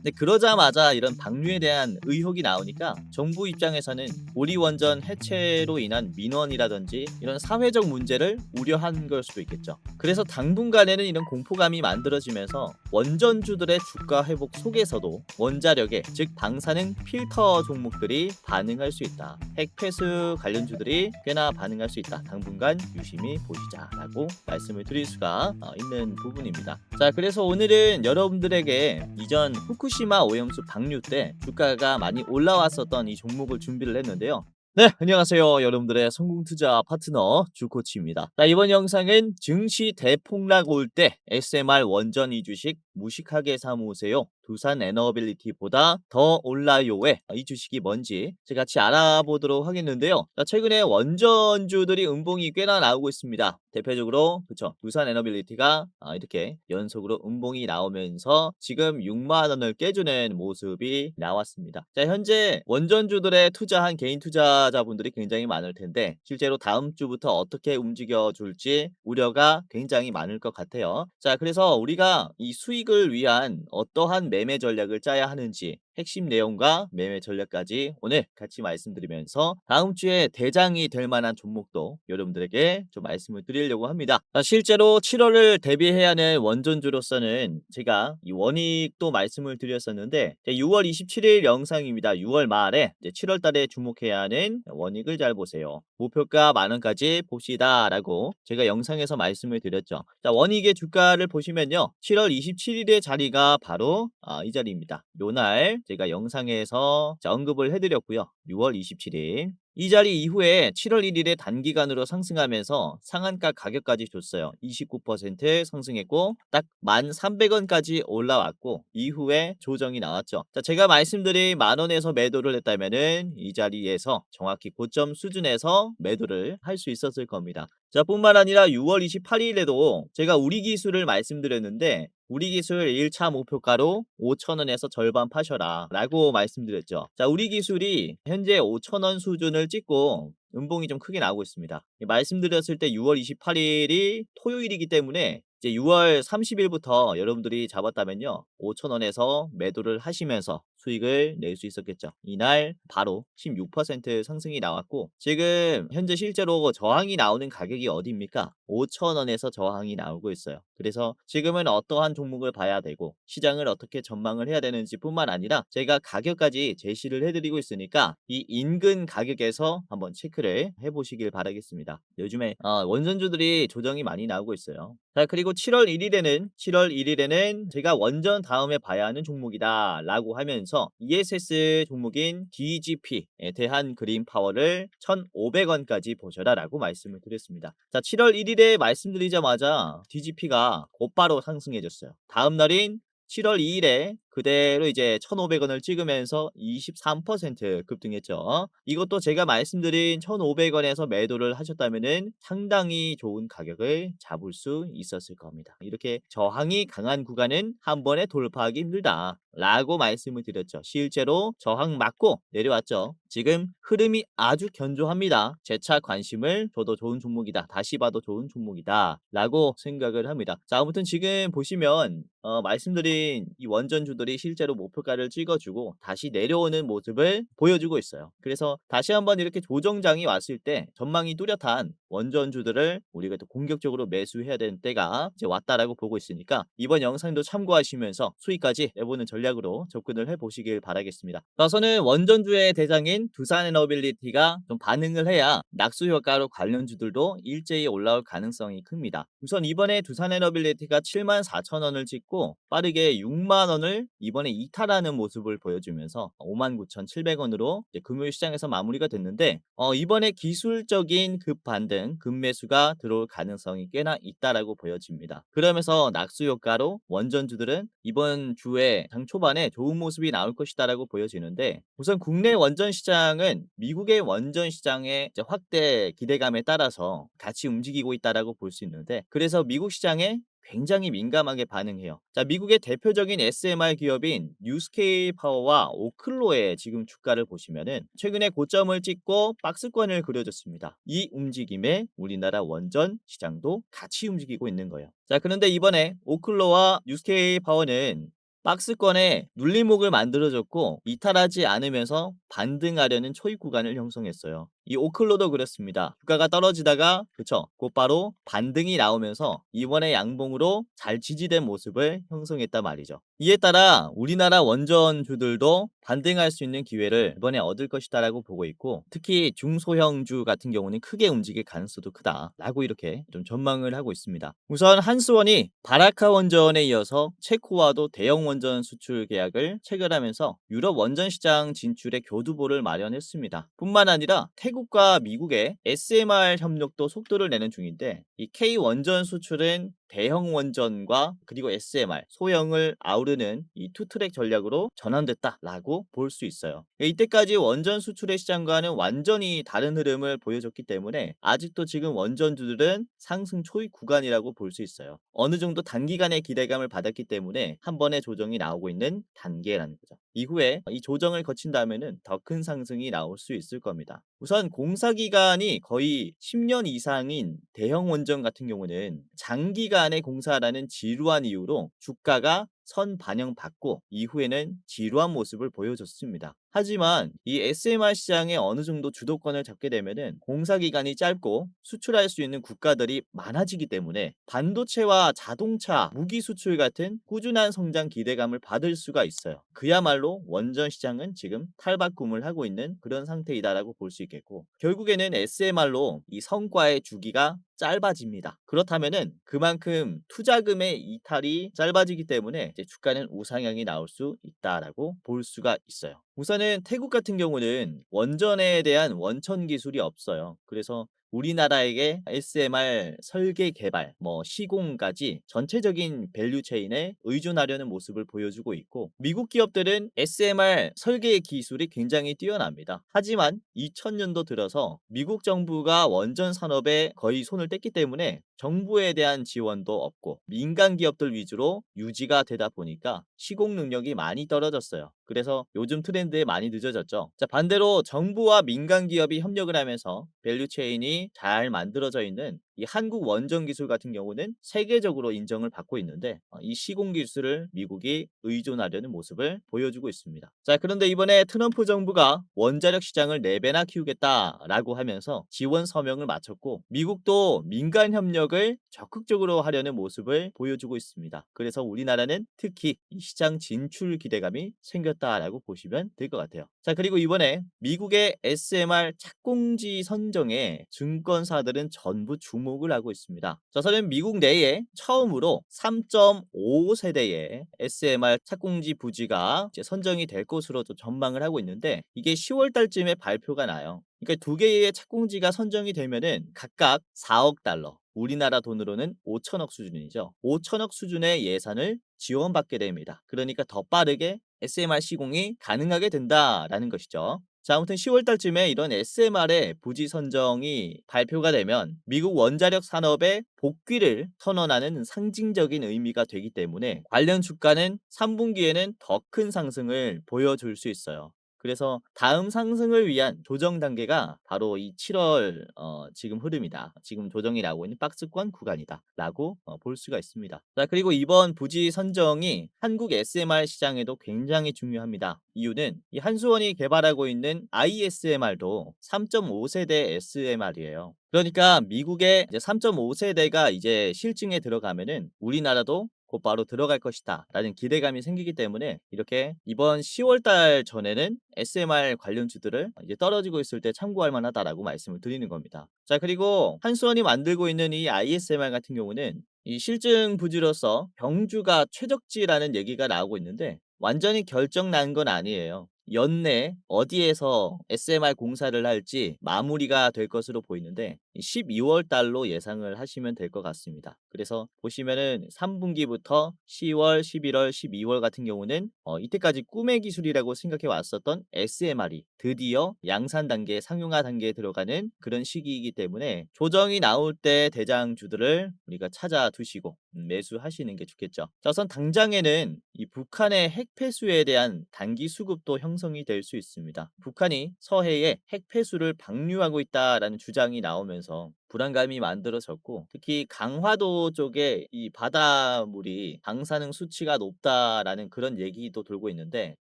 근데 그러자마자 이런 방류에 대한 의혹이 나오니까 정부 입장에서는 오리원전 해체로 인한 민원이라든지 이런 사회적 문제를 우려한 걸 수도 있겠죠. 그래서 당분간에는 이런 공포감이 만들어지면서 원전주들의 주가 회복 속에서도 원자력에, 즉 방사능 필터 종목들이 반응할 수 있다. 핵폐수 관련주들이 꽤나 반응할 수 있다. 당분간 유심히 보시자라고 말씀을 드릴 수가 있는 부분입니다. 자, 그래서 오늘은 여러분들에게 이전 후쿠시마 오염수 방류 때 주가가 많이 올라왔었던 이 종목을 준비를 했는데요. 네, 안녕하세요. 여러분들의 성공투자 파트너 주코치입니다. 자, 이번 영상은 증시 대폭락 올 때 SMR 원전 이주식 무식하게 사모으세요. 두산 에너빌리티보다 더 올라요에 이 주식이 뭔지 같이 알아보도록 하겠는데요. 자, 최근에 원전주들이 음봉이 꽤나 나오고 있습니다. 대표적으로 그쵸, 두산 에너빌리티가 이렇게 연속으로 음봉이 나오면서 지금 6만 원을 깨주는 모습이 나왔습니다. 자, 현재 원전주들에 투자한 개인 투자자분들이 굉장히 많을 텐데 실제로 다음 주부터 어떻게 움직여 줄지 우려가 굉장히 많을 것 같아요. 자, 그래서 우리가 이 수익을 위한 어떠한 매매 전략을 짜야 하는지 핵심 내용과 매매 전략까지 오늘 같이 말씀드리면서 다음 주에 대장이 될 만한 종목도 여러분들에게 좀 말씀을 드리려고 합니다. 실제로 7월을 대비해야 하는 원전주로서는 제가 이 원익도 말씀을 드렸었는데 6월 27일 영상입니다. 6월 말에 7월 달에 주목해야 하는 원익을 잘 보세요. 목표가 만 원까지 봅시다 라고 제가 영상에서 말씀을 드렸죠. 자, 원익의 주가를 보시면요, 7월 27일의 자리가 바로 이 자리입니다. 요날 제가 영상에서 언급을 해드렸고요. 6월 27일 이 자리 이후에 7월 1일에 단기간으로 상승하면서 상한가 가격까지 줬어요. 29% 상승했고 딱 1,300원까지 올라왔고 이후에 조정이 나왔죠. 자, 제가 말씀드린 만 원에서 매도를 했다면은 이 자리에서 정확히 고점 수준에서 매도를 할 수 있었을 겁니다. 자, 뿐만 아니라 6월 28일에도 제가 우리 기술을 말씀드렸는데 우리 기술 1차 목표가로 5,000원에서 절반 파셔라 라고 말씀드렸죠. 자, 우리 기술이 현재 5,000원 수준을 찍고 음봉이 좀 크게 나오고 있습니다. 말씀드렸을 때 6월 28일이 토요일이기 때문에 이제 6월 30일부터 여러분들이 잡았다면요, 5,000원에서 매도를 하시면서 수익을 낼 수 있었겠죠. 이날 바로 16% 상승이 나왔고 지금 현재 실제로 저항이 나오는 가격이 어디입니까? 5,000원에서 저항이 나오고 있어요. 그래서 지금은 어떠한 종목을 봐야 되고 시장을 어떻게 전망을 해야 되는지 뿐만 아니라 제가 가격까지 제시를 해드리고 있으니까 이 인근 가격에서 한번 체크를 해보시길 바라겠습니다. 요즘에 원전주들이 조정이 많이 나오고 있어요. 자, 그리고 7월 1일에는 제가 원전 다음에 봐야 하는 종목이다 라고 하면서 ESS 종목인 DGP 대한 그린 파워를 1,500원까지 보셔라 라고 말씀을 드렸습니다. 자, 7월 1일에 말씀드리자마자 DGP가 곧바로 상승해졌어요. 다음 날인 7월 2일에 그대로 이제 1,500원을 찍으면서 23% 급등했죠. 이것도 제가 말씀드린 1,500원에서 매도를 하셨다면은 상당히 좋은 가격을 잡을 수 있었을 겁니다. 이렇게 저항이 강한 구간은 한 번에 돌파하기 힘들다 라고 말씀을 드렸죠. 실제로 저항 맞고 내려왔죠. 지금 흐름이 아주 견조합니다. 재차 관심을 줘도 좋은 종목이다. 다시 봐도 좋은 종목이다 라고 생각을 합니다. 자, 아무튼 지금 보시면 말씀드린 이 원전주들이 실제로 목표가를 찍어주고 다시 내려오는 모습을 보여주고 있어요. 그래서 다시 한번 이렇게 조정장이 왔을 때 전망이 뚜렷한 원전주들을 우리가 또 공격적으로 매수해야 되는 때가 이제 왔다라고 보고 있으니까 이번 영상도 참고하시면서 수익까지 내보는 전략으로 접근을 해보시길 바라겠습니다. 우선은 원전주의 대장인 두산에너빌리티가 좀 반응을 해야 낙수 효과로 관련주들도 일제히 올라올 가능성이 큽니다. 우선 이번에 두산에너빌리티가 74,000원을 찍고 빠르게 6만 원을 이번에 이탈하는 모습을 보여주면서 59,700원으로 금요일 시장에서 마무리가 됐는데 이번에 기술적인 급반등, 급매수가 들어올 가능성이 꽤나 있다라고 보여집니다. 그러면서 낙수 효과로 원전주들은 이번 주에 장 초반에 좋은 모습이 나올 것이다라고 보여지는데 우선 국내 원전 시장은 미국의 원전 시장의 확대 기대감에 따라서 같이 움직이고 있다라고 볼 수 있는데 그래서 미국 시장에 굉장히 민감하게 반응해요. 자, 미국의 대표적인 SMR 기업인 뉴스케일 파워와 오클로의 지금 주가를 보시면은 최근에 고점을 찍고 박스권을 그려줬습니다. 이 움직임에 우리나라 원전 시장도 같이 움직이고 있는 거예요. 자, 그런데 이번에 오클로와 뉴스케일 파워는 박스권에 눌림목을 만들어줬고 이탈하지 않으면서 반등하려는 초입 구간을 형성했어요. 이 오클로도 그렇습니다. 주가가 떨어지다가 그쵸 곧바로 반등이 나오면서 이번에 양봉으로 잘 지지된 모습을 형성했단 말이죠. 이에 따라 우리나라 원전주들도 반등할 수 있는 기회를 이번에 얻을 것이다 라고 보고 있고, 특히 중소형주 같은 경우는 크게 움직일 가능성도 크다 라고 이렇게 좀 전망을 하고 있습니다. 우선 한수원이 바라카 원전에 이어서 체코와도 대형 원전 수출 계약을 체결하면서 유럽 원전 시장 진출의 교두보를 마련했습니다. 뿐만 아니라 태국과 미국의 SMR 협력도 속도를 내는 중인데, 이 K 원전 수출은 대형 원전과 그리고 SMR 소형을 아우르는 이 투트랙 전략으로 전환됐다라고 볼 수 있어요. 이때까지 원전 수출의 시장과는 완전히 다른 흐름을 보여줬기 때문에 아직도 지금 원전주들은 상승 초입 구간이라고 볼 수 있어요. 어느 정도 단기간의 기대감을 받았기 때문에 한 번의 조정이 나오고 있는 단계라는 거죠. 이후에 이 조정을 거친다면은 더 큰 상승이 나올 수 있을 겁니다. 우선 공사 기간이 거의 10년 이상인 대형 원전 같은 경우는 장기간의 공사라는 지루한 이유로 주가가 선반영받고 이후에는 지루한 모습을 보여줬습니다. 하지만 이 SMR 시장에 어느 정도 주도권을 잡게 되면은 공사 기간이 짧고 수출할 수 있는 국가들이 많아지기 때문에 반도체와 자동차, 무기 수출 같은 꾸준한 성장 기대감을 받을 수가 있어요. 그야말로 원전 시장은 지금 탈바꿈을 하고 있는 그런 상태이다라고 볼 수 있겠고, 결국에는 SMR로 이 성과의 주기가 짧아집니다. 그렇다면은 그만큼 투자금의 이탈이 짧아지기 때문에 이제 주가는 우상향이 나올 수 있다라고 볼 수가 있어요. 우선은 태국 같은 경우는 원전에 대한 원천 기술이 없어요. 그래서 우리나라에게 SMR 설계 개발, 시공까지 전체적인 밸류 체인에 의존하려는 모습을 보여주고 있고, 미국 기업들은 SMR 설계 기술이 굉장히 뛰어납니다. 하지만 2000년도 들어서 미국 정부가 원전 산업에 거의 손을 뗐기 때문에 정부에 대한 지원도 없고 민간 기업들 위주로 유지가 되다 보니까 시공 능력이 많이 떨어졌어요. 그래서 요즘 트렌드에 많이 늦어졌죠. 자, 반대로 정부와 민간 기업이 협력을 하면서 밸류 체인이 잘 만들어져 있는 이 한국 원전 기술 같은 경우는 세계적으로 인정을 받고 있는데, 이 시공 기술을 미국이 의존하려는 모습을 보여주고 있습니다. 자, 그런데 이번에 트럼프 정부가 원자력 시장을 4배나 키우겠다라고 하면서 지원 서명을 마쳤고, 미국도 민간 협력을 적극적으로 하려는 모습을 보여주고 있습니다. 그래서 우리나라는 특히 이 시장 진출 기대감이 생겼다라고 보시면 될 것 같아요. 자, 그리고 이번에 미국의 SMR 착공지 선정에 증권사들은 전부 주목을 하고 있습니다. 저서는 미국 내에 처음으로 3.5세대의 SMR 착공지 부지가 이제 선정이 될 것으로 또 전망을 하고 있는데, 이게 10월 달쯤에 발표가 나요. 그러니까 두 개의 착공지가 선정이 되면은 각각 4억 달러, 우리나라 돈으로는 5천억 수준이죠. 5천억 수준의 예산을 지원받게 됩니다. 그러니까 더 빠르게 SMR 시공이 가능하게 된다라는 것이죠. 자, 아무튼 10월 달쯤에 이런 SMR의 부지 선정이 발표가 되면 미국 원자력 산업의 복귀를 선언하는 상징적인 의미가 되기 때문에 관련 주가는 3분기에는 더 큰 상승을 보여줄 수 있어요. 그래서 다음 상승을 위한 조정 단계가 바로 이 7월 지금 흐름이다. 지금 조정이 나오고 있는 박스권 구간이다라고 볼 수가 있습니다. 자, 그리고 이번 부지 선정이 한국 SMR 시장에도 굉장히 중요합니다. 이유는 이 한수원이 개발하고 있는 ISMR도 3.5세대 SMR이에요. 그러니까 미국의 이제 3.5세대가 이제 실증에 들어가면은 우리나라도 곧바로 들어갈 것이다 라는 기대감이 생기기 때문에 이렇게 이번 10월 달 전에는 SMR 관련주들을 이제 떨어지고 있을 때 참고할 만하다라고 말씀을 드리는 겁니다. 자, 그리고 한수원이 만들고 있는 이 ISMR 같은 경우는 이 실증 부지로서 경주가 최적지라는 얘기가 나오고 있는데, 완전히 결정 난 건 아니에요. 연내 어디에서 SMR 공사를 할지 마무리가 될 것으로 보이는데 12월 달로 예상을 하시면 될 것 같습니다. 그래서 보시면은 3분기부터 10월, 11월, 12월 같은 경우는 이때까지 꿈의 기술이라고 생각해 왔었던 SMR이 드디어 양산 단계, 상용화 단계에 들어가는 그런 시기이기 때문에 조정이 나올 때 대장주들을 우리가 찾아두시고 매수하시는 게 좋겠죠. 자, 우선 당장에는 이 북한의 핵 폐수에 대한 단기 수급도 형성이 될 수 있습니다. 북한이 서해에 핵 폐수를 방류하고 있다라는 주장이 나오면서 나오면서 불안감이 만들어졌고, 특히 강화도 쪽에 이 바닷물이 방사능 수치가 높다라는 그런 얘기도 돌고 있는데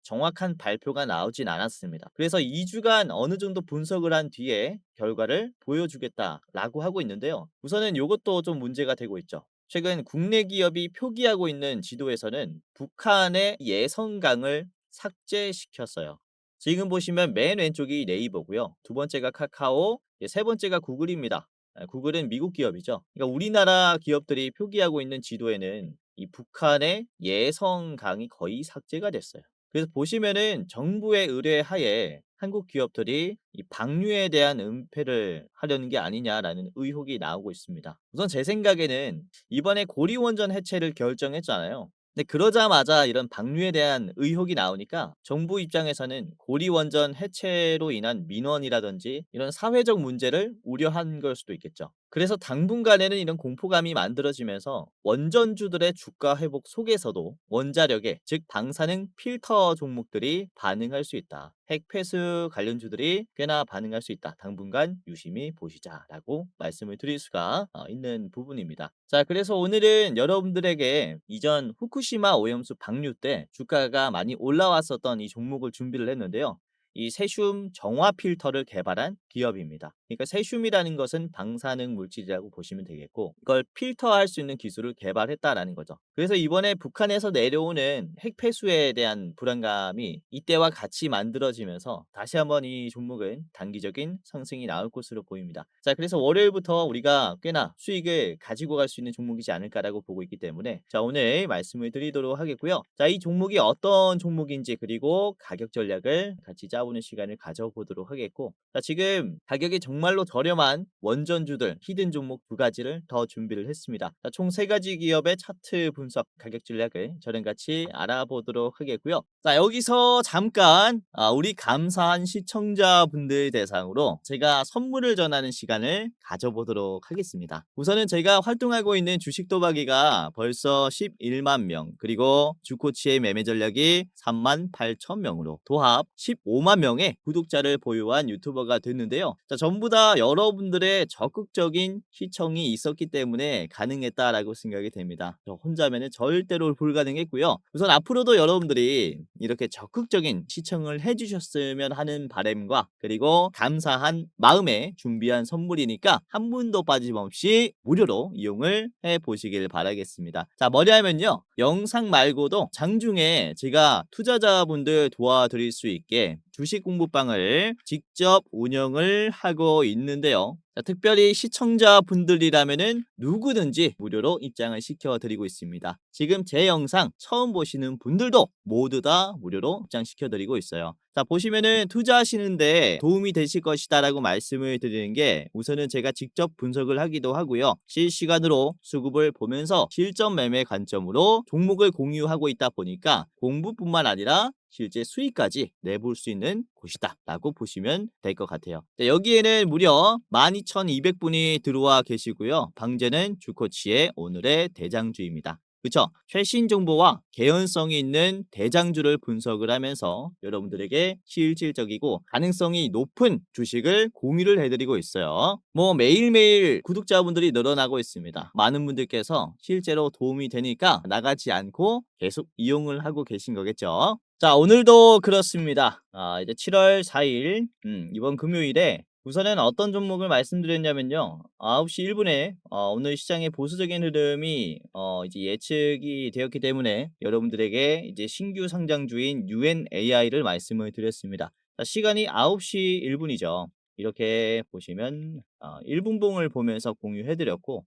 정확한 발표가 나오진 않았습니다. 그래서 2주간 어느 정도 분석을 한 뒤에 결과를 보여주겠다라고 하고 있는데요. 우선은 이것도 좀 문제가 되고 있죠. 최근 국내 기업이 표기하고 있는 지도에서는 북한의 예성강을 삭제시켰어요. 지금 보시면 맨 왼쪽이 네이버고요. 두 번째가 카카오, 세 번째가 구글입니다. 구글은 미국 기업이죠. 그러니까 우리나라 기업들이 표기하고 있는 지도에는 이 북한의 예성강이 거의 삭제가 됐어요. 그래서 보시면은 정부의 의뢰 하에 한국 기업들이 이 방류에 대한 은폐를 하려는 게 아니냐라는 의혹이 나오고 있습니다. 우선 제 생각에는 이번에 고리원전 해체를 결정했잖아요. 근데 그러자마자 이런 방류에 대한 의혹이 나오니까 정부 입장에서는 고리원전 해체로 인한 민원이라든지 이런 사회적 문제를 우려한 걸 수도 있겠죠. 그래서 당분간에는 이런 공포감이 만들어지면서 원전주들의 주가 회복 속에서도 원자력에, 즉 방사능 필터 종목들이 반응할 수 있다. 핵폐수 관련주들이 꽤나 반응할 수 있다. 당분간 유심히 보시자라고 말씀을 드릴 수가 있는 부분입니다. 자, 그래서 오늘은 여러분들에게 이전 후쿠시마 오염수 방류 때 주가가 많이 올라왔었던 이 종목을 준비를 했는데요. 이 세슘 정화 필터를 개발한 기업입니다. 그러니까 세슘이라는 것은 방사능 물질이라고 보시면 되겠고, 이걸 필터할 수 있는 기술을 개발했다라는 거죠. 그래서 이번에 북한에서 내려오는 핵폐수에 대한 불안감이 이때와 같이 만들어지면서 다시 한번 이 종목은 단기적인 상승이 나올 것으로 보입니다. 자, 그래서 월요일부터 우리가 꽤나 수익을 가지고 갈 수 있는 종목이지 않을까라고 보고 있기 때문에 자, 오늘 말씀을 드리도록 하겠고요. 자, 이 종목이 어떤 종목인지 그리고 가격 전략을 같이 짜보는 시간을 가져보도록 하겠고, 자, 지금 가격이 정말로 저렴한 원전주들 히든 종목 두 가지를 더 준비를 했습니다. 자, 총 세 가지 기업의 차트 분석 가격 전략을 저랑 같이 알아보도록 하겠고요. 자, 여기서 잠깐 우리 감사한 시청자분들 대상으로 제가 선물을 전하는 시간을 가져보도록 하겠습니다. 우선은 제가 활동하고 있는 주식 도박이가 벌써 11만 명, 그리고 주코치의 매매 전략이 38,000명으로 도합 15만 명의 구독자를 보유한 유튜버가 됐는데요. 자, 전부 다 여러분들의 적극적인 시청이 있었기 때문에 가능했다라고 생각이 됩니다. 저 혼자면은 절대로 불가능했고요. 우선 앞으로도 여러분들이 이렇게 적극적인 시청을 해주셨으면 하는 바람과 그리고 감사한 마음에 준비한 선물이니까 한 분도 빠짐없이 무료로 이용을 해보시길 바라겠습니다. 자, 뭐냐면요, 영상 말고도 장중에 제가 투자자분들 도와드릴 수 있게 주식 공부방을 직접 운영을 하고 있는데요. 자, 특별히 시청자분들이라면은 누구든지 무료로 입장을 시켜드리고 있습니다. 지금 제 영상 처음 보시는 분들도 모두 다 무료로 입장시켜드리고 있어요. 자, 보시면은 투자하시는데 도움이 되실 것이다 라고 말씀을 드리는 게, 우선은 제가 직접 분석을 하기도 하고요. 실시간으로 수급을 보면서 실전 매매 관점으로 종목을 공유하고 있다 보니까 공부뿐만 아니라 실제 수익까지 내볼 수 있는 곳이다 라고 보시면 될 것 같아요. 자, 여기에는 무려 12,200분이 들어와 계시고요. 방제는 주코치의 오늘의 대장주입니다. 그쵸? 최신 정보와 개연성이 있는 대장주를 분석을 하면서 여러분들에게 실질적이고 가능성이 높은 주식을 공유를 해드리고 있어요. 뭐 매일매일 구독자분들이 늘어나고 있습니다. 많은 분들께서 실제로 도움이 되니까 나가지 않고 계속 이용을 하고 계신 거겠죠. 자, 오늘도 그렇습니다. 이제 7월 4일 이번 금요일에 우선은 어떤 종목을 말씀드렸냐면요. 9시 1분에 오늘 시장의 보수적인 흐름이 이제 예측이 되었기 때문에 여러분들에게 이제 신규 상장주인 UNAI를 말씀을 드렸습니다. 자, 시간이 9시 1분이죠. 이렇게 보시면 1분봉을 보면서 공유해드렸고,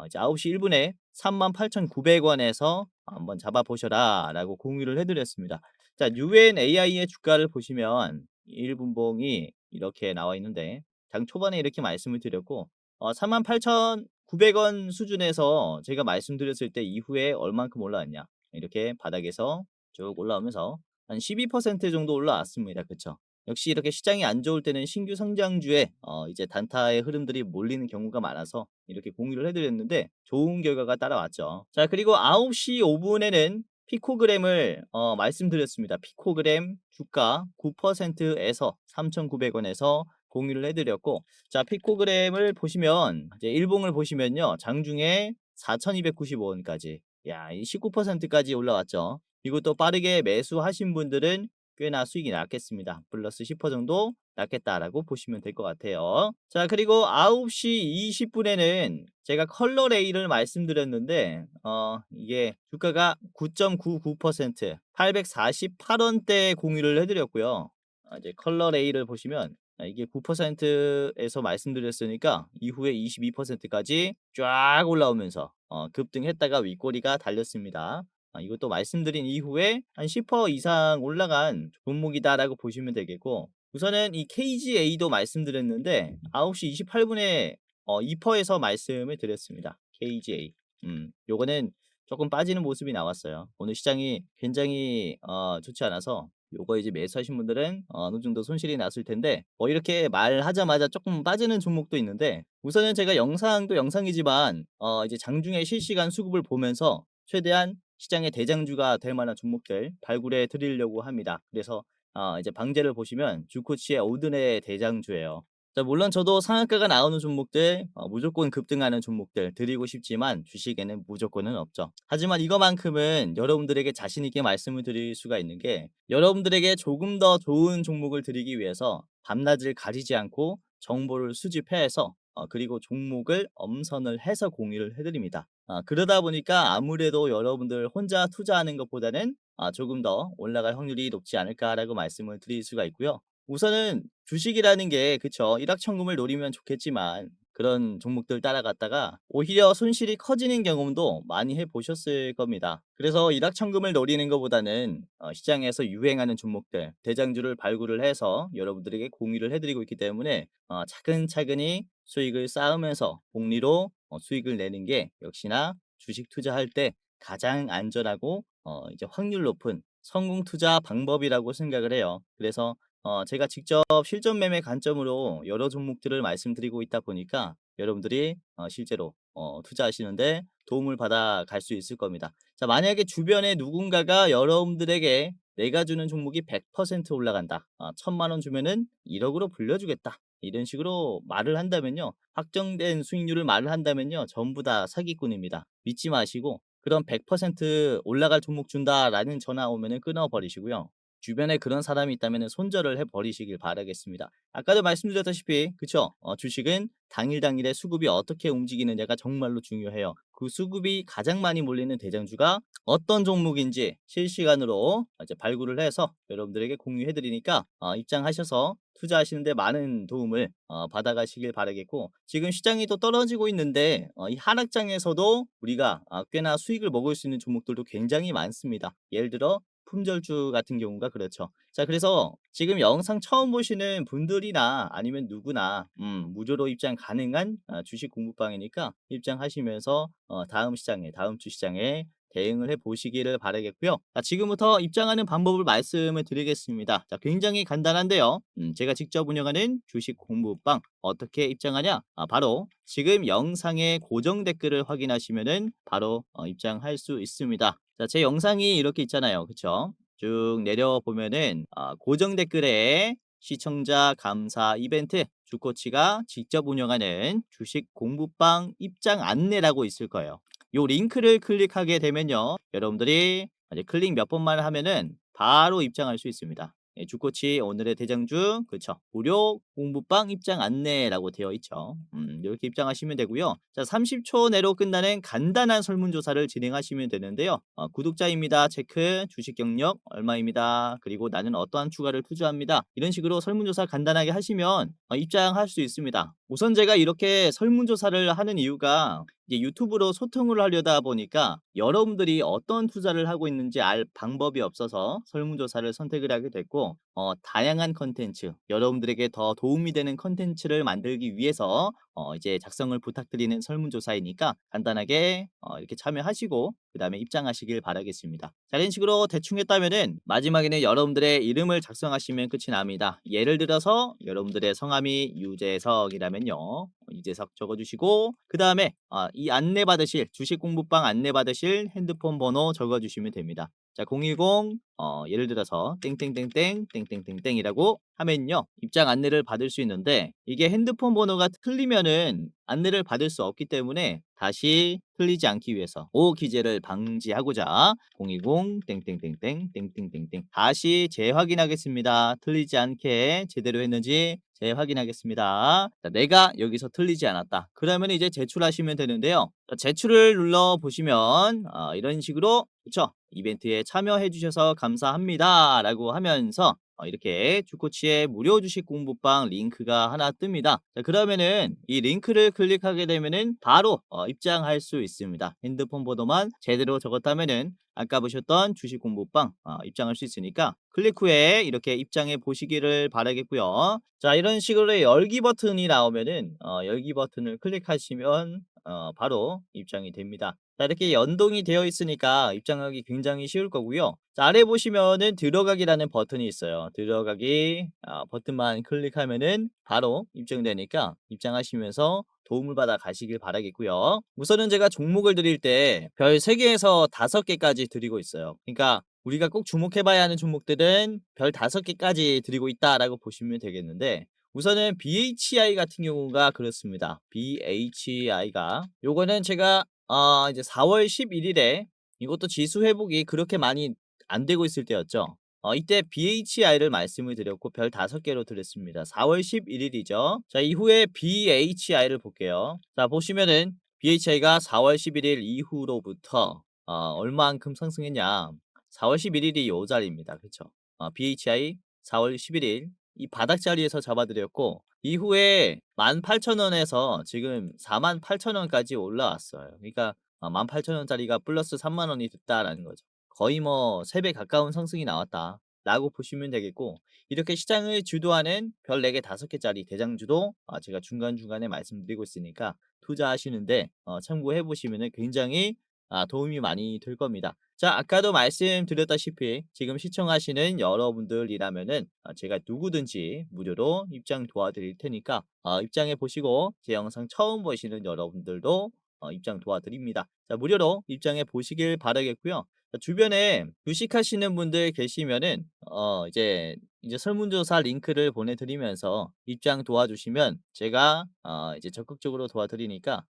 이제 9시 1분에 38,900원에서 한번 잡아보셔라 라고 공유를 해드렸습니다. 자, UNAI의 주가를 보시면 1분봉이 이렇게 나와 있는데 장 초반에 이렇게 말씀을 드렸고 38,900원 수준에서 제가 말씀드렸을 때 이후에 얼만큼 올라왔냐, 이렇게 바닥에서 쭉 올라오면서 한 12% 정도 올라왔습니다. 그쵸? 역시 이렇게 시장이 안 좋을 때는 신규 상장주에 이제 단타의 흐름들이 몰리는 경우가 많아서 이렇게 공유를 해드렸는데 좋은 결과가 따라왔죠. 자, 그리고 9시 5분에는 피코그램을 말씀드렸습니다. 피코그램 주가 9%에서 3,900원에서 공유를 해드렸고, 자 피코그램을 보시면 이제 일봉을 보시면요, 장중에 4,295원까지, 야, 이 19%까지 올라왔죠. 이것도 빠르게 매수하신 분들은 꽤나 수익이 났겠습니다. 플러스 10% 정도 났겠다라고 보시면 될 것 같아요. 자, 그리고 9시 20분에는 제가 컬러 레이를 말씀드렸는데 이게 주가가 9.99% 848원대 공유를 해드렸고요. 이제 컬러 레이를 보시면 이게 9%에서 말씀드렸으니까 이후에 22%까지 쫙 올라오면서 급등했다가 윗꼬리가 달렸습니다. 이것도 말씀드린 이후에 한 10% 이상 올라간 종목이다라고 보시면 되겠고, 우선은 이 KGA도 말씀드렸는데 9시 28분에 2%에서 말씀을 드렸습니다. KGA. 요거는 조금 빠지는 모습이 나왔어요. 오늘 시장이 굉장히 좋지 않아서 요거 이제 매수하신 분들은 어느 정도 손실이 났을 텐데, 뭐 이렇게 말하자마자 조금 빠지는 종목도 있는데, 우선은 제가 영상도 영상이지만 이제 장중에 실시간 수급을 보면서 최대한 시장의 대장주가 될 만한 종목들 발굴해 드리려고 합니다. 그래서 이제 방제를 보시면 주코치의 오든의 대장주예요. 자, 물론 저도 상한가가 나오는 종목들, 무조건 급등하는 종목들 드리고 싶지만 주식에는 무조건은 없죠. 하지만 이거만큼은 여러분들에게 자신 있게 말씀을 드릴 수가 있는 게, 여러분들에게 조금 더 좋은 종목을 드리기 위해서 밤낮을 가리지 않고 정보를 수집해서 그리고 종목을 엄선을 해서 공유를 해드립니다. 그러다 보니까 아무래도 여러분들 혼자 투자하는 것보다는 조금 더 올라갈 확률이 높지 않을까라고 말씀을 드릴 수가 있고요. 우선은 주식이라는 게 그쵸, 일확천금을 노리면 좋겠지만 그런 종목들 따라갔다가 오히려 손실이 커지는 경험도 많이 해보셨을 겁니다. 그래서 일확천금을 노리는 것보다는 시장에서 유행하는 종목들, 대장주를 발굴을 해서 여러분들에게 공유를 해드리고 있기 때문에 차근차근히 수익을 쌓으면서 복리로 수익을 내는 게 역시나 주식 투자할 때 가장 안전하고 이제 확률 높은 성공 투자 방법이라고 생각을 해요. 그래서 제가 직접 실전 매매 관점으로 여러 종목들을 말씀드리고 있다 보니까 여러분들이 실제로 투자하시는데 도움을 받아 갈 수 있을 겁니다. 자, 만약에 주변에 누군가가 여러분들에게 내가 주는 종목이 100% 올라간다, 1,000만 원 주면은 1억으로 불려주겠다, 이런 식으로 말을 한다면요, 확정된 수익률을 말을 한다면요, 전부 다 사기꾼입니다. 믿지 마시고, 그런 100% 올라갈 종목 준다라는 전화 오면은 끊어버리시고요. 주변에 그런 사람이 있다면 손절을 해버리시길 바라겠습니다. 아까도 말씀드렸다시피 그쵸? 주식은 당일 당일에 수급이 어떻게 움직이느냐가 정말로 중요해요. 그 수급이 가장 많이 몰리는 대장주가 어떤 종목인지 실시간으로 이제 발굴을 해서 여러분들에게 공유해드리니까 입장하셔서 투자하시는데 많은 도움을 받아가시길 바라겠고, 지금 시장이 또 떨어지고 있는데 이 하락장에서도 우리가 꽤나 수익을 먹을 수 있는 종목들도 굉장히 많습니다. 예를 들어 품절주 같은 경우가 그렇죠. 자, 그래서 지금 영상 처음 보시는 분들이나 아니면 누구나 무료로 입장 가능한 주식 공부방이니까 입장하시면서 다음 시장에, 다음 주 시장에 대응을 해 보시기를 바라겠고요. 자, 지금부터 입장하는 방법을 말씀을 드리겠습니다. 자, 굉장히 간단한데요. 제가 직접 운영하는 주식 공부방 어떻게 입장하냐? 바로 지금 영상의 고정 댓글을 확인하시면은 바로 입장할 수 있습니다. 자, 제 영상이 이렇게 있잖아요. 그쵸? 쭉 내려보면은 고정 댓글에 시청자 감사 이벤트, 주코치가 직접 운영하는 주식 공부방 입장 안내라고 있을 거예요. 요 링크를 클릭하게 되면요, 여러분들이 이제 클릭 몇 번만 하면은 바로 입장할 수 있습니다. 주코치 오늘의 대장주, 그쵸, 무료 공부방 입장 안내라고 되어 있죠. 이렇게 입장하시면 되고요. 자, 30초 내로 끝나는 간단한 설문조사를 진행하시면 되는데요. 구독자입니다 체크, 주식 경력 얼마입니다, 그리고 나는 어떠한 추가를 투자합니다, 이런 식으로 설문조사 간단하게 하시면 입장할 수 있습니다. 우선 제가 이렇게 설문조사를 하는 이유가 이제 유튜브로 소통을 하려다 보니까 여러분들이 어떤 투자를 하고 있는지 알 방법이 없어서 설문조사를 선택을 하게 됐고, 다양한 컨텐츠, 여러분들에게 더 도움이 되는 컨텐츠를 만들기 위해서 이제 작성을 부탁드리는 설문조사이니까 간단하게 이렇게 참여하시고 그 다음에 입장하시길 바라겠습니다. 자, 이런 식으로 대충 했다면은 마지막에는 여러분들의 이름을 작성하시면 끝이 납니다. 예를 들어서 여러분들의 성함이 유재석이라면요, 유재석 적어주시고 그 다음에 이 안내 받으실 주식 공부방 안내 받으실 핸드폰 번호 적어주시면 됩니다. 자, 010 예를 들어서 땡땡땡땡 땡땡땡땡이라고 하면요. 입장 안내를 받을 수 있는데 이게 핸드폰 번호가 틀리면은 안내를 받을 수 없기 때문에 다시 틀리지 않기 위해서 기재를 방지하고자 010 땡땡땡땡 땡땡땡땡 다시 재확인하겠습니다. 틀리지 않게 제대로 했는지 재확인하겠습니다. 자, 내가 여기서 틀리지 않았다. 그러면 이제 제출하시면 되는데요. 자, 제출을 눌러 보시면 이런 식으로 그쵸? 이벤트에 참여해 주셔서 감사합니다 라고 하면서 이렇게 주코치의 무료 주식 공부방 링크가 하나 뜹니다. 자, 그러면은 이 링크를 클릭하게 되면은 바로 입장할 수 있습니다. 핸드폰 번호만 제대로 적었다면은 아까 보셨던 주식 공부방 입장할 수 있으니까 클릭 후에 이렇게 입장해 보시기를 바라겠고요. 자, 이런 식으로 열기 버튼이 나오면은 열기 버튼을 클릭하시면 바로 입장이 됩니다. 자, 이렇게 연동이 되어 있으니까 입장하기 굉장히 쉬울 거고요. 자, 아래 보시면은 들어가기라는 버튼이 있어요. 들어가기 버튼만 클릭하면은 바로 입장되니까 입장하시면서 도움을 받아 가시길 바라겠고요. 우선은 제가 종목을 드릴 때 별 3개에서 5개까지 드리고 있어요. 그러니까 우리가 꼭 주목해 봐야 하는 종목들은 별 5개까지 드리고 있다라고 보시면 되겠는데 우선은 BHI 같은 경우가 그렇습니다. BHI가 요거는 제가 이제 4월 11일에 이것도 지수 회복이 그렇게 많이 안 되고 있을 때였죠. 이때 BHI를 말씀을 드렸고 별 5개로 드렸습니다. 4월 11일이죠. 자, 이후에 BHI를 볼게요. 자, 보시면은 BHI가 4월 11일 이후로부터 얼마만큼 상승했냐. 4월 11일이 요 자리입니다. 그쵸? BHI 4월 11일 이 바닥 자리에서 잡아드렸고 이후에 18,000원에서 지금 48,000원까지 올라왔어요. 그러니까 18,000원짜리가 플러스 30,000원이 됐다라는 거죠. 거의 뭐 3배 가까운 상승이 나왔다라고 보시면 되겠고 이렇게 시장을 주도하는 별 4개, 5개짜리 대장주도 제가 중간중간에 말씀드리고 있으니까 투자하시는데 참고해 보시면 굉장히 도움이 많이 될 겁니다. 자, 아까도 말씀드렸다시피 지금 시청하시는 여러분들이라면은 제가 누구든지 무료로 입장 도와드릴 테니까 입장해 보시고 제 영상 처음 보시는 여러분들도 입장 도와드립니다. 자, 무료로 입장해 보시길 바라겠고요. 자, 주변에 주식하시는 분들 계시면은 이제 설문조사 링크를 보내드리면서 입장 도와주시면 제가 이제 적극적으로 도와드리니까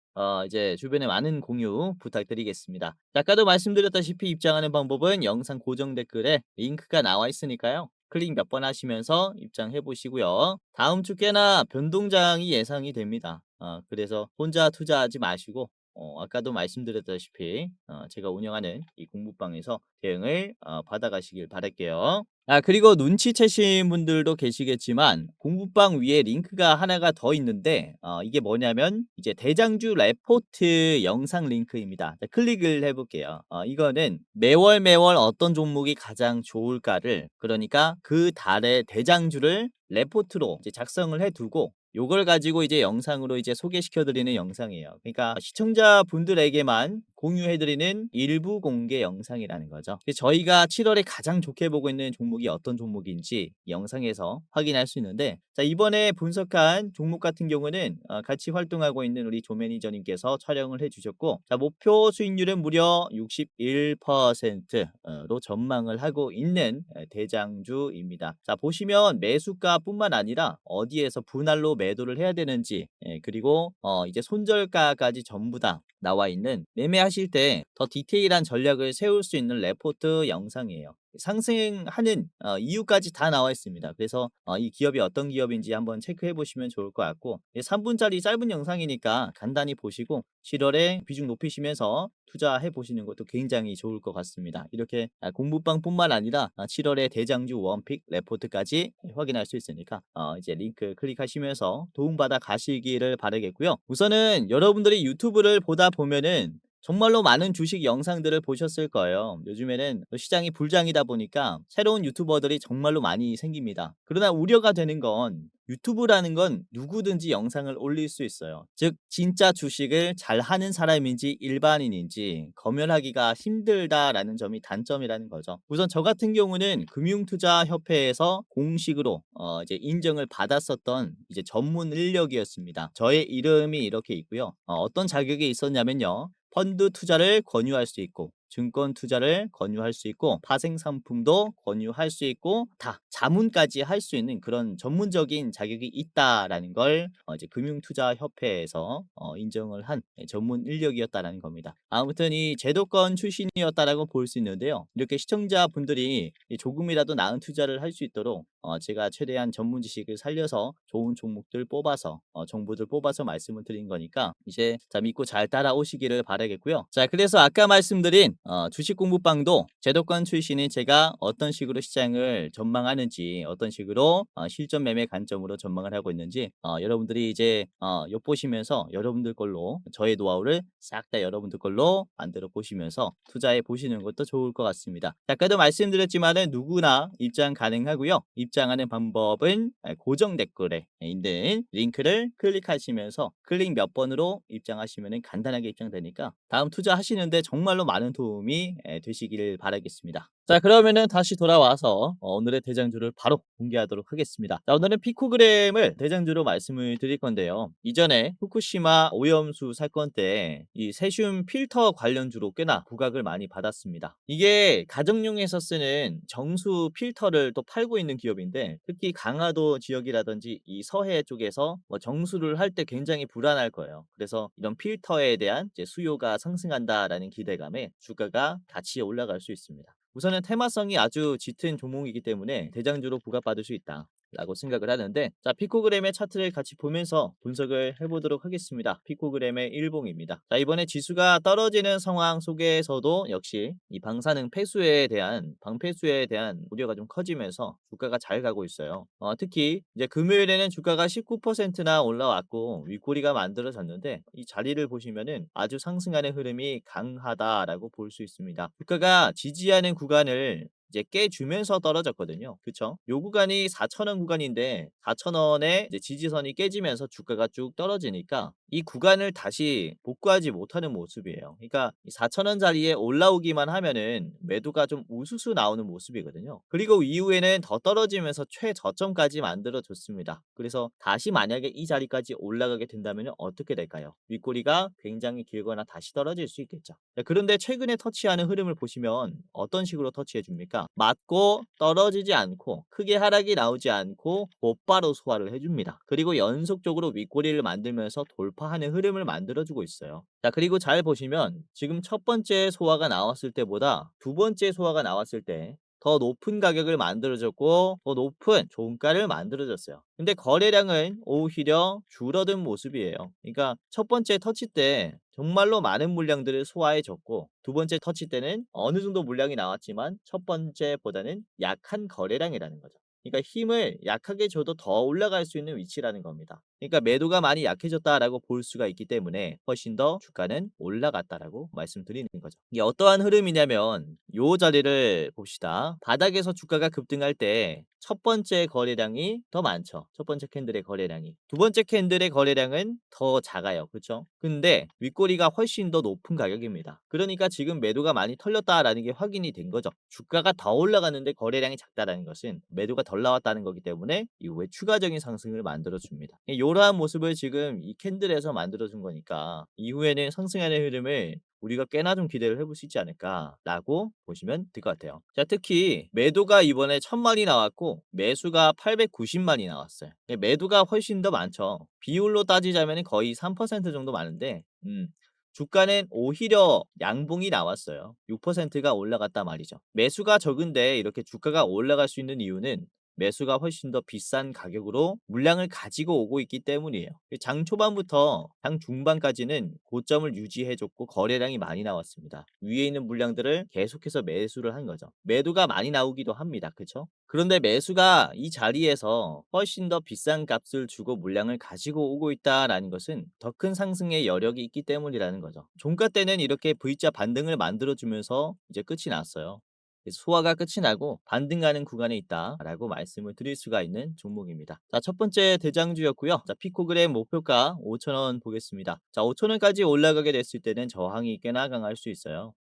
이제 주변에 많은 공유 부탁드리겠습니다. 자, 아까도 말씀드렸다시피 입장하는 방법은 영상 고정 댓글에 링크가 나와 있으니까요. 클릭 몇 번 하시면서 입장해 보시고요. 다음 주 꽤나 변동장이 예상이 됩니다. 그래서 혼자 투자하지 마시고 아까도 말씀드렸다시피 제가 운영하는 이 공부방에서 대응을 받아가시길 바랄게요. 그리고 눈치채신 분들도 계시겠지만 공부방 위에 링크가 하나가 더 있는데 이게 뭐냐면 이제 대장주 레포트 영상 링크입니다. 자, 클릭을 해볼게요. 이거는 매월 어떤 종목이 가장 좋을까를 그러니까 그 달의 대장주를 레포트로 이제 작성을 해두고 요걸 가지고 이제 영상으로 이제 소개시켜 드리는 영상이에요. 그러니까 시청자분들에게만 공유해 드리는 일부 공개 영상이라는 거죠. 저희가 7월에 가장 좋게 보고 있는 종목이 어떤 종목인지 이 영상에서 확인할 수 있는데 자, 이번에 분석한 종목 같은 경우는 같이 활동하고 있는 우리 조 매니저님께서 촬영을 해 주셨고 자, 목표 수익률은 무려 61%로 전망을 하고 있는 대장주입니다. 자, 보시면 매수가뿐만 아니라 어디에서 분할로 매도를 해야 되는지 그리고 이제 손절가까지 전부 다 나와 있는 매매하실 때 더 디테일한 전략을 세울 수 있는 레포트 영상이에요. 상승하는 이유까지 다 나와 있습니다. 그래서 이 기업이 어떤 기업인지 한번 체크해 보시면 좋을 것 같고 3분짜리 짧은 영상이니까 간단히 보시고 7월에 비중 높이시면서 투자해 보시는 것도 굉장히 좋을 것 같습니다. 이렇게 공부방뿐만 아니라 7월에 대장주 원픽 레포트까지 확인할 수 있으니까 이제 링크 클릭하시면서 도움받아 가시기를 바라겠고요. 우선은 여러분들이 유튜브를 보다 보면은 정말로 많은 주식 영상들을 보셨을 거예요. 요즘에는 시장이 불장이다 보니까 새로운 유튜버들이 정말로 많이 생깁니다. 그러나 우려가 되는 건 유튜브라는 건 누구든지 영상을 올릴 수 있어요. 즉 진짜 주식을 잘하는 사람인지 일반인인지 검열하기가 힘들다라는 점이 단점이라는 거죠. 우선 저 같은 경우는 금융투자협회에서 공식으로 이제 인정을 받았었던 이제 전문 인력이었습니다. 저의 이름이 이렇게 있고요. 어떤 자격이 있었냐면요. 펀드 투자를 권유할 수 있고 증권 투자를 권유할 수 있고 파생 상품도 권유할 수 있고 다 자문까지 할 수 있는 그런 전문적인 자격이 있다라는 걸 이제 금융투자협회에서 인정을 한 전문 인력이었다라는 겁니다. 아무튼 이 제도권 출신이었다라고 볼 수 있는데요. 이렇게 시청자분들이 조금이라도 나은 투자를 할 수 있도록 제가 최대한 전문 지식을 살려서 좋은 종목들 뽑아서 정보들 뽑아서 말씀을 드린 거니까 이제 자 믿고 잘 따라오시기를 바라겠고요. 자 그래서 아까 말씀드린 주식 공부방도 제도권 출신인 제가 어떤 식으로 시장을 전망하는지 어떤 식으로 실전 매매 관점으로 전망을 하고 있는지 여러분들이 이제 엿보시면서 여러분들 걸로 저의 노하우를 싹 다 여러분들 걸로 만들어 보시면서 투자해 보시는 것도 좋을 것 같습니다. 자, 아까도 말씀드렸지만은 누구나 입장 가능하고요. 입장하는 방법은 고정 댓글에 있는 링크를 클릭하시면서 클릭 몇 번으로 입장하시면 간단하게 입장되니까 다음 투자하시는데 정말로 많은 도움이 되시기를 바라겠습니다. 자 그러면은 다시 돌아와서 오늘의 대장주를 바로 공개하도록 하겠습니다. 자 오늘은 피코그램을 대장주로 말씀을 드릴 건데요. 이전에 후쿠시마 오염수 사건 때 이 세슘 필터 관련주로 꽤나 부각을 많이 받았습니다. 이게 가정용에서 쓰는 정수 필터를 또 팔고 있는 기업인데 특히 강화도 지역이라든지 이 서해 쪽에서 정수를 할 때 굉장히 불안할 거예요. 그래서 이런 필터에 대한 이제 수요가 상승한다라는 기대감에 주가가 같이 올라갈 수 있습니다. 우선은 테마성이 아주 짙은 종목이기 때문에 대장주로 부각받을 수 있다. 라고 생각을 하는데 자 피코그램의 차트를 같이 보면서 분석을 해보도록 하겠습니다. 피코그램의 일봉입니다. 자 이번에 지수가 떨어지는 상황 속에서도 역시 이 방사능 폐수에 대한 방폐수에 대한 우려가 좀 커지면서 주가가 잘 가고 있어요. 특히 이제 금요일에는 주가가 19%나 올라왔고 윗꼬리가 만들어졌는데 이 자리를 보시면은 아주 상승하는 흐름이 강하다라고 볼 수 있습니다. 주가가 지지하는 구간을 이제 깨주면서 떨어졌거든요. 그쵸? 요 구간이 4,000원 구간인데 4,000원에 이제 지지선이 깨지면서 주가가 쭉 떨어지니까 이 구간을 다시 복구하지 못하는 모습이에요. 그러니까 이 4,000원 자리에 올라오기만 하면은 매도가 좀 우수수 나오는 모습이거든요. 그리고 이후에는 더 떨어지면서 최저점까지 만들어줬습니다. 그래서 다시 만약에 이 자리까지 올라가게 된다면 어떻게 될까요? 윗꼬리가 굉장히 길거나 다시 떨어질 수 있겠죠. 자, 그런데 최근에 터치하는 흐름을 보시면 어떤 식으로 터치해 줍니까? 맞고 떨어지지 않고 크게 하락이 나오지 않고 곧바로 소화를 해줍니다. 그리고 연속적으로 윗꼬리를 만들면서 돌파하는 흐름을 만들어주고 있어요. 자 그리고 잘 보시면 지금 첫 번째 소화가 나왔을 때보다 두 번째 소화가 나왔을 때 더 높은 가격을 만들어줬고 더 높은 종가를 만들어줬어요. 근데 거래량은 오히려 줄어든 모습이에요. 그러니까 첫 번째 터치 때 정말로 많은 물량들을 소화해줬고 두 번째 터치 때는 어느 정도 물량이 나왔지만 첫 번째보다는 약한 거래량이라는 거죠. 그러니까 힘을 약하게 줘도 더 올라갈 수 있는 위치라는 겁니다. 그러니까 매도가 많이 약해졌다라고 볼 수가 있기 때문에 훨씬 더 주가는 올라갔다라고 말씀드리는 거죠. 이게 어떠한 흐름이냐면 요 자리를 봅시다. 바닥에서 주가가 급등할 때 첫 번째 거래량이 더 많죠. 첫 번째 캔들의 거래량이. 두 번째 캔들의 거래량은 더 작아요. 그렇죠? 근데 윗꼬리가 훨씬 더 높은 가격입니다. 그러니까 지금 매도가 많이 털렸다라는 게 확인이 된 거죠. 주가가 더 올라가는데 거래량이 작다라는 것은 매도가 덜 나왔다는 거기 때문에 이후에 추가적인 상승을 만들어 줍니다. 이러한 모습을 지금 이 캔들에서 만들어 준 거니까 이후에는 상승하는 흐름을 우리가 꽤나 좀 기대를 해볼 수 있지 않을까라고 보시면 될 것 같아요. 자, 특히 매도가 이번에 1000만이 나왔고 매수가 890만이 나왔어요. 매도가 훨씬 더 많죠. 비율로 따지자면 거의 3% 정도 많은데 주가는 오히려 양봉이 나왔어요. 6%가 올라갔단 말이죠. 매수가 적은데 이렇게 주가가 올라갈 수 있는 이유는 매수가 훨씬 더 비싼 가격으로 물량을 가지고 오고 있기 때문이에요. 장 초반부터 장 중반까지는 고점을 유지해줬고 거래량이 많이 나왔습니다. 위에 있는 물량들을 계속해서 매수를 한 거죠. 매도가 많이 나오기도 합니다. 그렇죠? 그런데 매수가 이 자리에서 훨씬 더 비싼 값을 주고 물량을 가지고 오고 있다라는 것은 더 큰 상승의 여력이 있기 때문이라는 거죠. 종가 때는 이렇게 V자 반등을 만들어주면서 이제 끝이 났어요. 소화가 끝이 나고 반등하는 구간에 있다라고 말씀을 드릴 수가 있는 종목입니다. 자, 첫 번째 대장주였고요. 자, 피코그램 목표가 5,000원 보겠습니다. 자, 5,000원까지 올라가게 됐을 때는 저항이 꽤나 강할 수 있어요.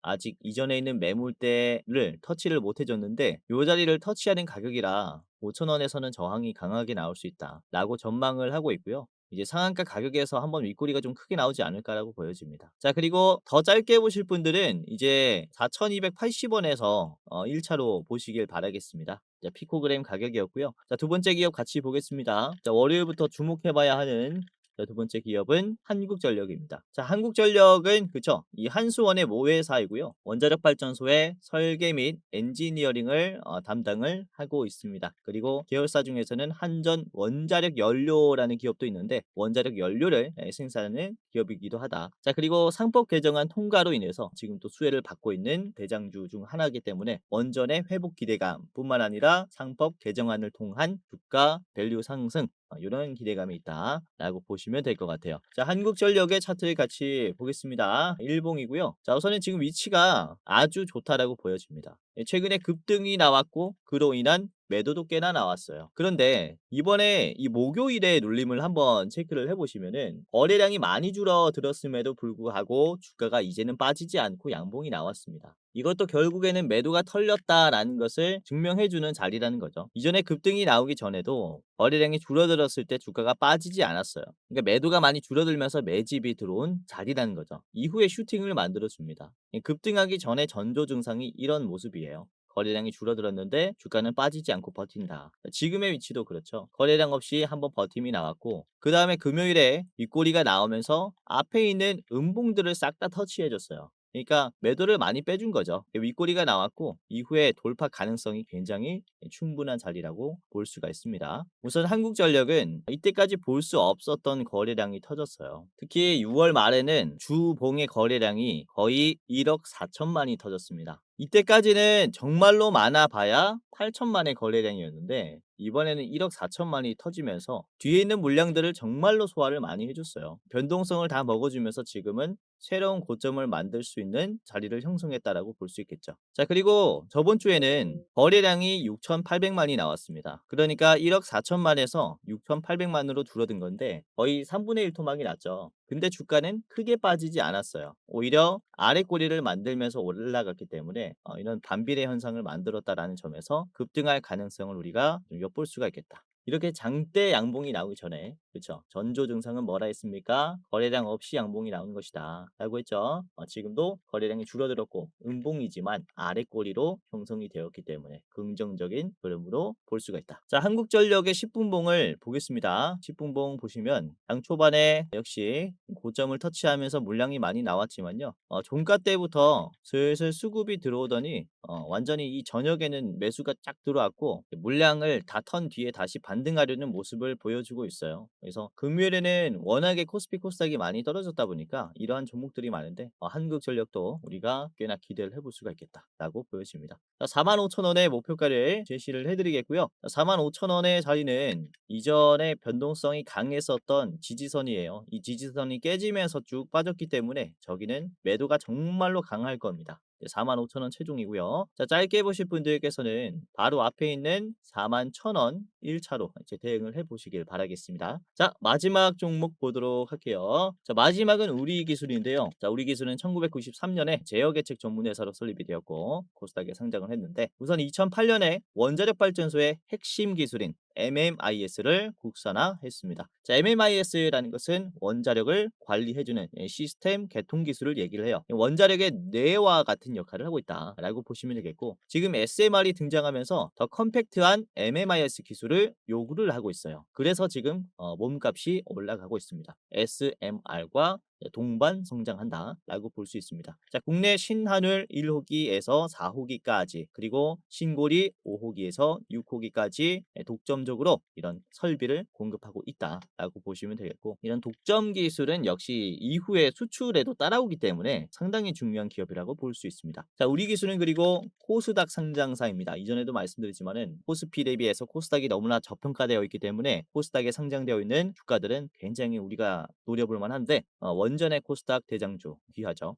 아직 이전에 있는 매물대를 터치를 못 해줬는데 요 자리를 터치하는 가격이라 5,000원에서는 저항이 강하게 나올 수 있다라고 전망을 하고 있고요. 이제 상한가 가격에서 한번 윗꼬리가 좀 크게 나오지 않을까라고 보여집니다. 자, 그리고 더 짧게 보실 분들은 이제 4,280원에서 1차로 보시길 바라겠습니다. 자, 피코그램 가격이었고요. 자, 두 번째 기업 같이 보겠습니다. 자, 월요일부터 주목해 봐야 하는 자, 두 번째 기업은 한국전력입니다. 자, 한국전력은 그쵸? 이 한수원의 모회사이고요. 원자력 발전소의 설계 및 엔지니어링을 담당을 하고 있습니다. 그리고 계열사 중에서는 한전 원자력 연료라는 기업도 있는데 원자력 연료를 생산하는 기업이기도 하다. 자, 그리고 상법 개정안 통과로 인해서 지금 또 수혜를 받고 있는 대장주 중 하나이기 때문에 원전의 회복 기대감뿐만 아니라 상법 개정안을 통한 주가 밸류 상승 이런 기대감이 있다라고 보시면 될 것 같아요. 자, 한국전력의 차트를 같이 보겠습니다. 일봉이고요. 자, 우선은 지금 위치가 아주 좋다라고 보여집니다. 최근에 급등이 나왔고 그로 인한 매도도 꽤나 나왔어요. 그런데 이번에 이 목요일에 눌림을 한번 체크를 해보시면은 거래량이 많이 줄어들었음에도 불구하고 주가가 이제는 빠지지 않고 양봉이 나왔습니다. 이것도 결국에는 매도가 털렸다라는 것을 증명해주는 자리라는 거죠. 이전에 급등이 나오기 전에도 거래량이 줄어들었을 때 주가가 빠지지 않았어요. 그러니까 매도가 많이 줄어들면서 매집이 들어온 자리라는 거죠. 이후에 슈팅을 만들어줍니다. 급등하기 전에 전조 증상이 이런 모습이에요. 거래량이 줄어들었는데 주가는 빠지지 않고 버틴다. 지금의 위치도 그렇죠. 거래량 없이 한번 버팀이 나왔고 그 다음에 금요일에 윗꼬리가 나오면서 앞에 있는 음봉들을 싹 다 터치해줬어요. 그러니까 매도를 많이 빼준 거죠. 윗꼬리가 나왔고 이후에 돌파 가능성이 굉장히 충분한 자리라고 볼 수가 있습니다. 우선 한국전력은 이때까지 볼 수 없었던 거래량이 터졌어요. 특히 6월 말에는 주봉의 거래량이 거의 1억 4천만이 터졌습니다. 이때까지는 정말로 많아 봐야 8천만의 거래량이었는데 이번에는 1억 4천만이 터지면서 뒤에 있는 물량들을 정말로 소화를 많이 해줬어요. 변동성을 다 먹어주면서 지금은 새로운 고점을 만들 수 있는 자리를 형성했다라고 볼 수 있겠죠. 자, 그리고 저번 주에는 거래량이 6,800만이 나왔습니다. 그러니까 1억 4천만에서 6,800만으로 줄어든 건데 거의 3분의 1 토막이 났죠. 근데 주가는 크게 빠지지 않았어요. 오히려 아래 꼬리를 만들면서 올라갔기 때문에 이런 반비례 현상을 만들었다라는 점에서 급등할 가능성을 우리가 좀 엿볼 수가 있겠다. 이렇게 장대 양봉이 나오기 전에 그렇죠. 전조 증상은 뭐라 했습니까? 거래량 없이 양봉이 나오는 것이다 라고 했죠. 지금도 거래량이 줄어들었고 음봉이지만 아래 꼬리로 형성이 되었기 때문에 긍정적인 흐름으로 볼 수가 있다. 자, 한국전력의 10분봉을 보겠습니다. 10분봉 보시면 장 초반에 역시 고점을 터치하면서 물량이 많이 나왔지만요. 종가 때부터 슬슬 수급이 들어오더니 완전히 이 저녁에는 매수가 쫙 들어왔고 물량을 다 턴 뒤에 다시 반등하려는 모습을 보여주고 있어요. 그래서 금요일에는 워낙에 코스피 코스닥이 많이 떨어졌다 보니까 이러한 종목들이 많은데 한국전력도 우리가 꽤나 기대를 해볼 수가 있겠다라고 보여집니다. 45,000원의 목표가를 제시를 해드리겠고요. 45,000원의 자리는 이전에 변동성이 강했었던 지지선이에요. 이 지지선이 깨지면서 쭉 빠졌기 때문에 저기는 매도가 정말로 강할 겁니다. 45,000원 최종이고요. 자, 짧게 보실 분들께서는 바로 앞에 있는 41,000원 1차로 이제 대응을 해보시길 바라겠습니다. 자, 마지막 종목 보도록 할게요. 자, 마지막은 우리기술인데요. 자, 우리기술은 1993년에 제어계책 전문회사로 설립이 되었고 코스닥에 상장을 했는데 우선 2008년에 원자력 발전소의 핵심 기술인 MMIS를 국산화했습니다. 자, MMIS라는 것은 원자력을 관리해주는 시스템 개통 기술을 얘기를 해요. 원자력의 뇌와 같은 역할을 하고 있다라고 보시면 되겠고 지금 SMR이 등장하면서 더 컴팩트한 MMIS 기술을 요구를 하고 있어요. 그래서 지금 몸값이 올라가고 있습니다. SMR과 동반 성장한다라고 볼 수 있습니다. 자, 국내 신한울 1호기에서 4호기까지 그리고 신고리 5호기에서 6호기까지 독점적으로 이런 설비를 공급하고 있다라고 보시면 되겠고 이런 독점 기술은 역시 이후에 수출에도 따라오기 때문에 상당히 중요한 기업이라고 볼 수 있습니다. 자, 우리 기술은 그리고 코스닥 상장사입니다. 이전에도 말씀드렸지만은 코스피 대비해서 코스닥이 너무나 저평가되어 있기 때문에 코스닥에 상장되어 있는 주가들은 굉장히 우리가 노려볼 만한데 원전의 코스닥 대장주 귀하죠.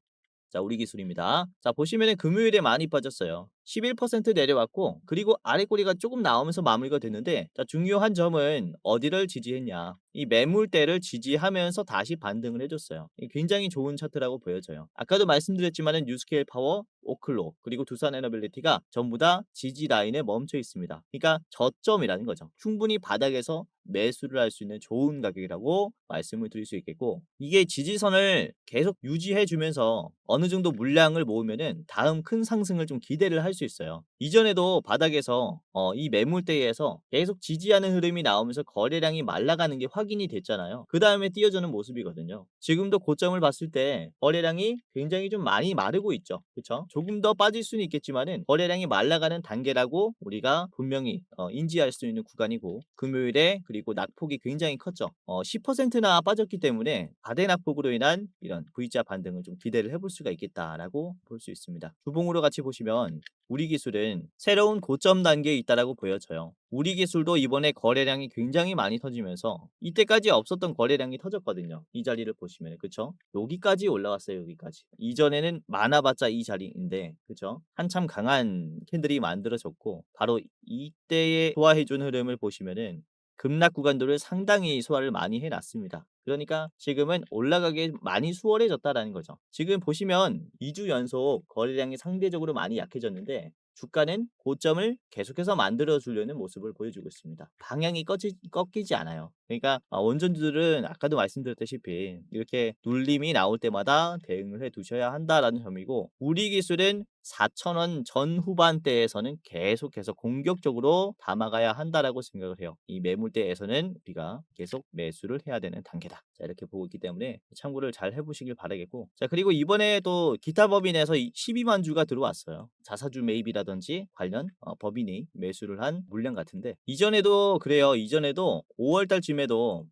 자, 우리 기술입니다. 자, 보시면은 금요일에 많이 빠졌어요. 11% 내려왔고, 그리고 아래 꼬리가 조금 나오면서 마무리가 됐는데, 자, 중요한 점은 어디를 지지했냐. 이 매물대를 지지하면서 다시 반등을 해줬어요. 굉장히 좋은 차트라고 보여져요. 아까도 말씀드렸지만은 뉴스케일 파워, 오클로, 그리고 두산 에너빌리티가 전부 다 지지 라인에 멈춰 있습니다. 그러니까 저점이라는 거죠. 충분히 바닥에서 매수를 할 수 있는 좋은 가격이라고 말씀을 드릴 수 있겠고, 이게 지지선을 계속 유지해 주면서 어느 정도 물량을 모으면은 다음 큰 상승을 좀 기대를 할 수 있어요. 이전에도 바닥에서 이 매물대에서 계속 지지하는 흐름이 나오면서 거래량이 말라가는 게 확인이 됐잖아요. 그 다음에 뛰어주는 모습이거든요. 지금도 고점을 봤을 때 거래량이 굉장히 좀 많이 마르고 있죠. 그렇죠? 조금 더 빠질 수는 있겠지만은 거래량이 말라가는 단계라고 우리가 분명히 인지할 수 있는 구간이고, 금요일에 그리고 낙폭이 굉장히 컸죠. 10%나 빠졌기 때문에 가대 낙폭으로 인한 이런 V자 반등을 좀 기대를 해볼 수가 있겠다라고 볼 수 있습니다. 주봉으로 같이 보시면 우리 기술은 새로운 고점 단계에 있다라고 보여져요. 우리 기술도 이번에 거래량이 굉장히 많이 터지면서 이때까지 없었던 거래량이 터졌거든요. 이 자리를 보시면, 그쵸? 여기까지 올라왔어요. 여기까지. 이전에는 많아봤자 이 자리인데, 그쵸? 한참 강한 캔들이 만들어졌고, 바로 이때에 소화해준 흐름을 보시면은 급락 구간들을 상당히 소화를 많이 해놨습니다. 그러니까 지금은 올라가기 많이 수월해졌다라는 거죠. 지금 보시면 2주 연속 거래량이 상대적으로 많이 약해졌는데, 주가는 고점을 계속해서 만들어 주려는 모습을 보여주고 있습니다. 방향이 꺾이지 않아요. 그러니까 원전주들은 아까도 말씀드렸다시피 이렇게 눌림이 나올 때마다 대응을 해 두셔야 한다라는 점이고, 우리 기술은 4,000원 전후반대에서는 계속해서 공격적으로 담아가야 한다라고 생각을 해요. 이 매물대에서는 우리가 계속 매수를 해야 되는 단계다. 자, 이렇게 보고 있기 때문에 참고를 잘 해보시길 바라겠고, 자, 그리고 이번에 또 기타 법인에서 12만 주가 들어왔어요. 자사주 매입이라든지 관련 법인이 매수를 한 물량 같은데, 이전에도 그래요. 이전에도 5월 달쯤에도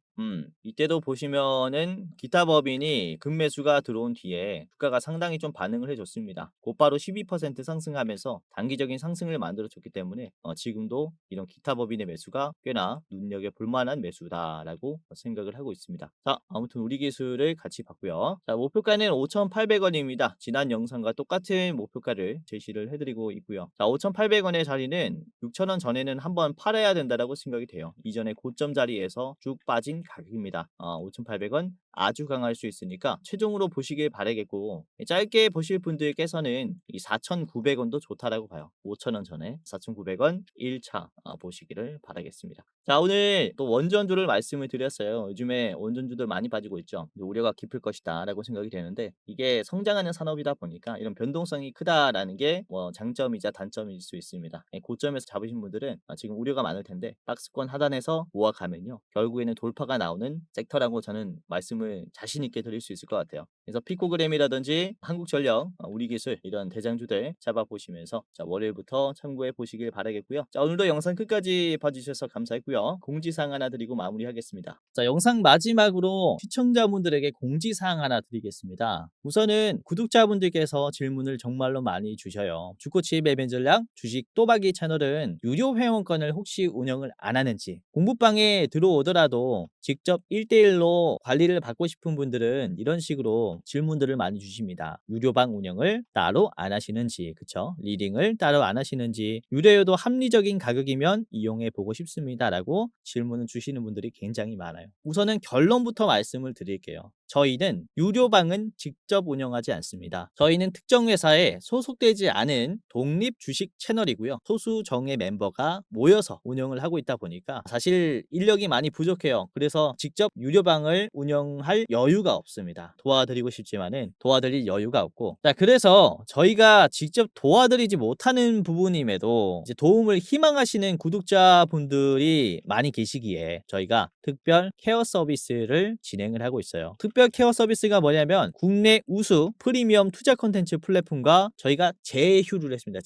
이때도 보시면은 기타 법인이 급매수가 들어온 뒤에 주가가 상당히 좀 반응을 해줬습니다. 곧바로 12% 상승하면서 단기적인 상승을 만들어줬기 때문에 지금도 이런 기타 법인의 매수가 꽤나 눈여겨볼 만한 매수다라고 생각을 하고 있습니다. 자, 아무튼 우리 기술을 같이 봤고요. 자, 목표가는 5,800원입니다. 지난 영상과 똑같은 목표가를 제시를 해드리고 있고요. 자, 5,800원의 자리는 6,000원 전에는 한번 팔아야 된다라고 생각이 돼요. 이전에 고점 자리에서 쭉 빠진 가격입니다. 5,800원 아주 강할 수 있으니까 최종으로 보시길 바라겠고, 짧게 보실 분들께서는 이 4,900원도 좋다라고 봐요. 5,000원 전에 4,900원 1차 보시기를 바라겠습니다. 자, 오늘 또 원전주를 말씀을 드렸어요. 요즘에 원전주들 많이 빠지고 있죠. 우려가 깊을 것이다 라고 생각이 되는데, 이게 성장하는 산업이다 보니까 이런 변동성이 크다라는 게 장점이자 단점일 수 있습니다. 고점에서 잡으신 분들은 지금 우려가 많을 텐데, 박스권 하단에서 모아가면요, 결국에는 돌파가 나오는 섹터라고 저는 말씀을 자신 있게 드릴 수 있을 것 같아요. 그래서 피코그램이라든지 한국전력, 우리기술 이런 대장주들 잡아보시면서 자, 월요일부터 참고해 보시길 바라겠고요. 자, 오늘도 영상 끝까지 봐주셔서 감사했고요. 공지사항 하나 드리고 마무리하겠습니다. 자, 영상 마지막으로 시청자분들에게 공지사항 하나 드리겠습니다. 우선은 구독자분들께서 질문을 정말로 많이 주셔요. 주코치 매매 전략 주식 또박이 채널은 유료 회원권을 혹시 운영을 안 하는지, 공부방에 들어오더라도 직접 1대1로 관리를 받고 싶은 분들은 이런 식으로 질문들을 많이 주십니다. 유료방 운영을 따로 안 하시는지, 그쵸? 리딩을 따로 안 하시는지, 유료여도 합리적인 가격이면 이용해 보고 싶습니다 라고 질문을 주시는 분들이 굉장히 많아요. 우선은 결론부터 말씀을 드릴게요. 저희는 유료방은 직접 운영하지 않습니다. 저희는 특정 회사에 소속되지 않은 독립 주식 채널이고요. 소수 정예 멤버가 모여서 운영을 하고 있다 보니까 사실 인력이 많이 부족해요. 그래서 직접 유료방을 운영할 여유가 없습니다. 도와드리고 싶지만은 도와드릴 여유가 없고, 자, 그래서 저희가 직접 도와드리지 못하는 부분임에도 이제 도움을 희망하시는 구독자분들이 많이 계시기에 저희가 특별 케어 서비스를 진행을 하고 있어요. 특별 케어 서비스가 뭐냐면 국내 우수 프리미엄 투자 콘텐츠 플랫폼과 저희가 제휴를 했습니다.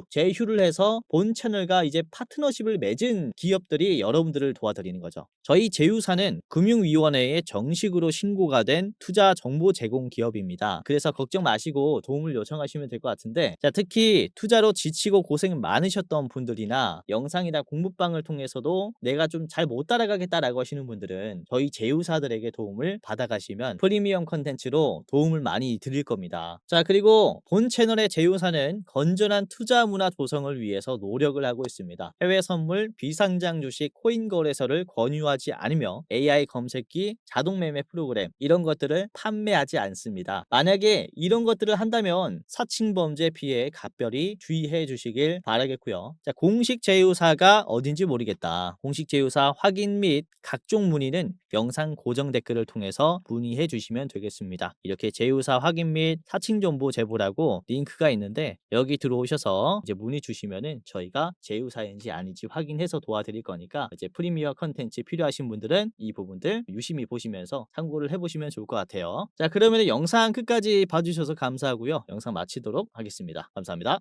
제휴를 해서 본 채널과 이제 파트너십을 맺은 기업들이 여러분들을 도와드리는 거죠. 저희 제휴사는 금융위원회에 정식으로 신고가 된 투자 정보 제공 기업입니다. 그래서 걱정 마시고 도움을 요청하시면 될 것 같은데, 자, 특히 투자로 지치고 고생 많으셨던 분들이나 영상이나 공부방을 통해서도 내가 좀 잘 못 따라가겠다라고 하시는 분들은 저희 제휴사들에게 도움을 받아가시면 있지만 프리미엄 컨텐츠로 도움을 많이 드릴 겁니다. 자, 그리고 본 채널의 제휴사는 건전한 투자 문화 조성을 위해서 노력을 하고 있습니다. 해외 선물, 비상장 주식, 코인 거래소를 권유하지 않으며 AI 검색기, 자동 매매 프로그램 이런 것들을 판매하지 않습니다. 만약에 이런 것들을 한다면 사칭 범죄 피해에 각별히 주의해 주시길 바라겠고요. 자, 공식 제휴사가 어딘지 모르겠다. 공식 제휴사 확인 및 각종 문의는 영상 고정 댓글을 통해서 문의해 주시면 되겠습니다. 이렇게 제휴사 확인 및 사칭 정보 제보라고 링크가 있는데 여기 들어오셔서 이제 문의 주시면은 저희가 제휴사인지 아닌지 확인해서 도와드릴 거니까 이제 프리미어 컨텐츠 필요하신 분들은 이 부분들 유심히 보시면서 참고를 해보시면 좋을 것 같아요. 자, 그러면 영상 끝까지 봐주셔서 감사하고요. 영상 마치도록 하겠습니다. 감사합니다.